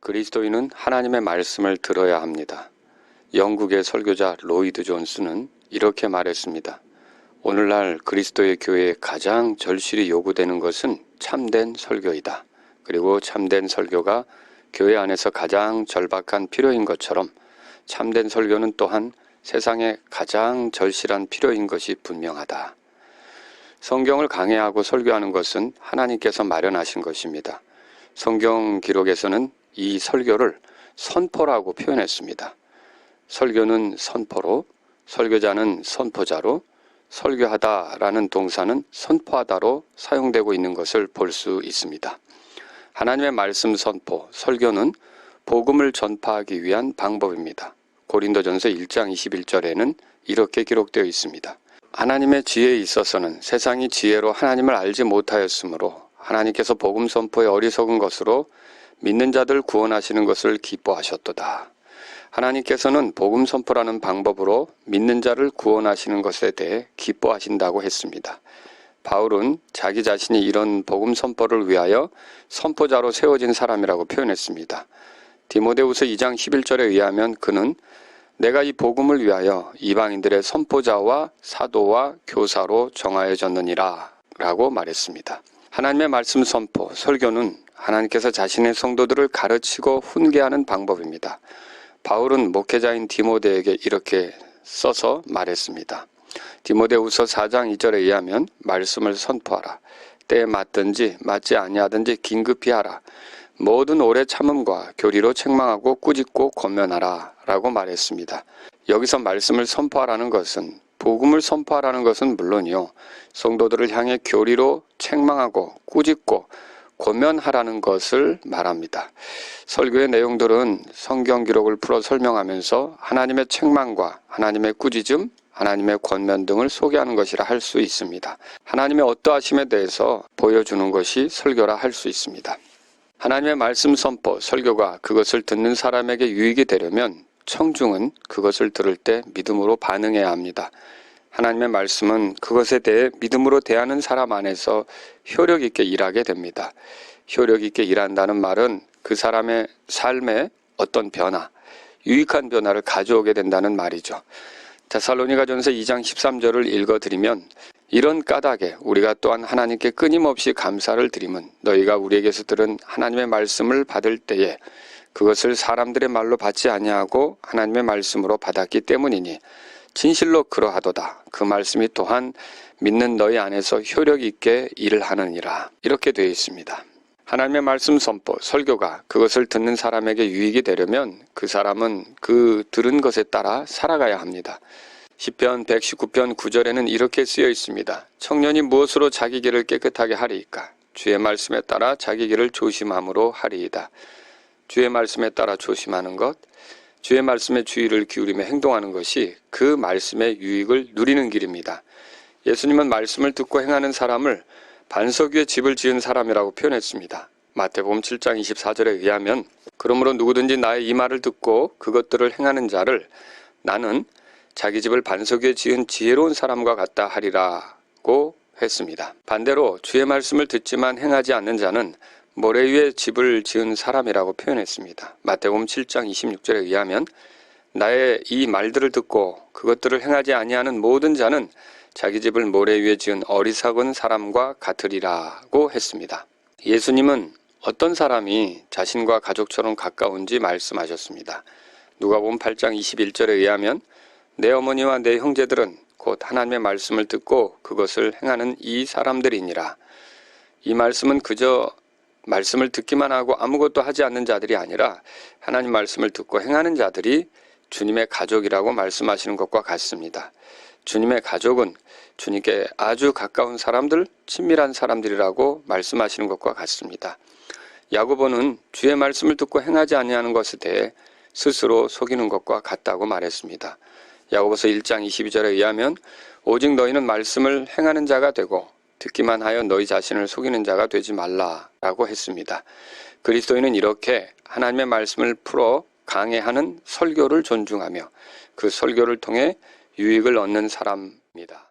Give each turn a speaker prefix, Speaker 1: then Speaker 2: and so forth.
Speaker 1: 그리스도인은 하나님의 말씀을 들어야 합니다. 영국의 설교자 로이드 존스는 이렇게 말했습니다. 오늘날 그리스도의 교회에 가장 절실히 요구되는 것은 참된 설교이다. 그리고 참된 설교가 교회 안에서 가장 절박한 필요인 것처럼 참된 설교는 또한 세상에 가장 절실한 필요인 것이 분명하다. 성경을 강해하고 설교하는 것은 하나님께서 마련하신 것입니다. 성경 기록에서는 이 설교를 선포라고 표현했습니다. 설교는 선포로, 설교자는 선포자로, 설교하다라는 동사는 선포하다로 사용되고 있는 것을 볼 수 있습니다. 하나님의 말씀 선포, 설교는 복음을 전파하기 위한 방법입니다. 고린도전서 1장 21절에는 이렇게 기록되어 있습니다. 하나님의 지혜에 있어서는 세상이 지혜로 하나님을 알지 못하였으므로 하나님께서 복음 선포의 어리석은 것으로 믿는 자들 구원하시는 것을 기뻐하셨도다. 하나님께서는 복음 선포라는 방법으로 믿는 자를 구원하시는 것에 대해 기뻐하신다고 했습니다. 바울은 자기 자신이 이런 복음 선포를 위하여 선포자로 세워진 사람이라고 표현했습니다. 디모데후서 2장 11절에 의하면 그는 내가 이 복음을 위하여 이방인들의 선포자와 사도와 교사로 정하여졌느니라 라고 말했습니다. 하나님의 말씀 선포, 설교는 하나님께서 자신의 성도들을 가르치고 훈계하는 방법입니다. 바울은 목회자인 디모데에게 이렇게 써서 말했습니다. 디모데후서 4장 2절에 의하면 말씀을 선포하라. 때에 맞든지 맞지 아니하든지 긴급히 하라. 모든 오래 참음과 교리로 책망하고 꾸짖고 권면하라 라고 말했습니다. 여기서 말씀을 선포하라는 것은 복음을 선포하라는 것은 물론이요. 성도들을 향해 교리로 책망하고 꾸짖고 권면하라는 것을 말합니다. 설교의 내용들은 성경 기록을 풀어 설명하면서 하나님의 책망과 하나님의 꾸짖음, 하나님의 권면 등을 소개하는 것이라 할 수 있습니다. 하나님의 어떠하심에 대해서 보여주는 것이 설교라 할 수 있습니다. 하나님의 말씀 선포, 설교가 그것을 듣는 사람에게 유익이 되려면 청중은 그것을 들을 때 믿음으로 반응해야 합니다. 하나님의 말씀은 그것에 대해 믿음으로 대하는 사람 안에서 효력 있게 일하게 됩니다. 효력 있게 일한다는 말은 그 사람의 삶에 어떤 변화, 유익한 변화를 가져오게 된다는 말이죠. 데살로니가전서 2장 13절을 읽어드리면 이런 까닭에 우리가 또한 하나님께 끊임없이 감사를 드림은 너희가 우리에게서 들은 하나님의 말씀을 받을 때에 그것을 사람들의 말로 받지 아니하고 하나님의 말씀으로 받았기 때문이니 진실로 그러하도다. 그 말씀이 또한 믿는 너희 안에서 효력 있게 일을 하느니라. 이렇게 되어 있습니다. 하나님의 말씀 선포, 설교가 그것을 듣는 사람에게 유익이 되려면 그 사람은 그 들은 것에 따라 살아가야 합니다. 시편 119편 9절에는 이렇게 쓰여 있습니다. 청년이 무엇으로 자기 길을 깨끗하게 하리이까? 주의 말씀에 따라 자기 길을 조심함으로 하리이다. 주의 말씀에 따라 조심하는 것, 주의 말씀에 주의를 기울이며 행동하는 것이 그 말씀의 유익을 누리는 길입니다. 예수님은 말씀을 듣고 행하는 사람을 반석 위에 집을 지은 사람이라고 표현했습니다. 마태복음 7장 24절에 의하면 그러므로 누구든지 나의 이 말을 듣고 그것들을 행하는 자를 나는 자기 집을 반석 위에 지은 지혜로운 사람과 같다 하리라고 했습니다. 반대로 주의 말씀을 듣지만 행하지 않는 자는 모래 위에 집을 지은 사람이라고 표현했습니다. 마태복음 7장 26절에 의하면 나의 이 말들을 듣고 그것들을 행하지 아니하는 모든 자는 자기 집을 모래 위에 지은 어리석은 사람과 같으리라고 했습니다. 예수님은 어떤 사람이 자신과 가족처럼 가까운지 말씀하셨습니다. 누가복음 8장 21절에 의하면 내 어머니와 내 형제들은 곧 하나님의 말씀을 듣고 그것을 행하는 이 사람들이니라. 이 말씀은 그저 말씀을 듣기만 하고 아무것도 하지 않는 자들이 아니라 하나님 말씀을 듣고 행하는 자들이 주님의 가족이라고 말씀하시는 것과 같습니다. 주님의 가족은 주님께 아주 가까운 사람들, 친밀한 사람들이라고 말씀하시는 것과 같습니다. 야고보는 주의 말씀을 듣고 행하지 아니하는 것에 대해 스스로 속이는 것과 같다고 말했습니다. 야고보서 1장 22절에 의하면 오직 너희는 말씀을 행하는 자가 되고 듣기만 하여 너희 자신을 속이는 자가 되지 말라라고 했습니다. 그리스도인은 이렇게 하나님의 말씀을 풀어 강해하는 설교를 존중하며 그 설교를 통해 유익을 얻는 사람입니다.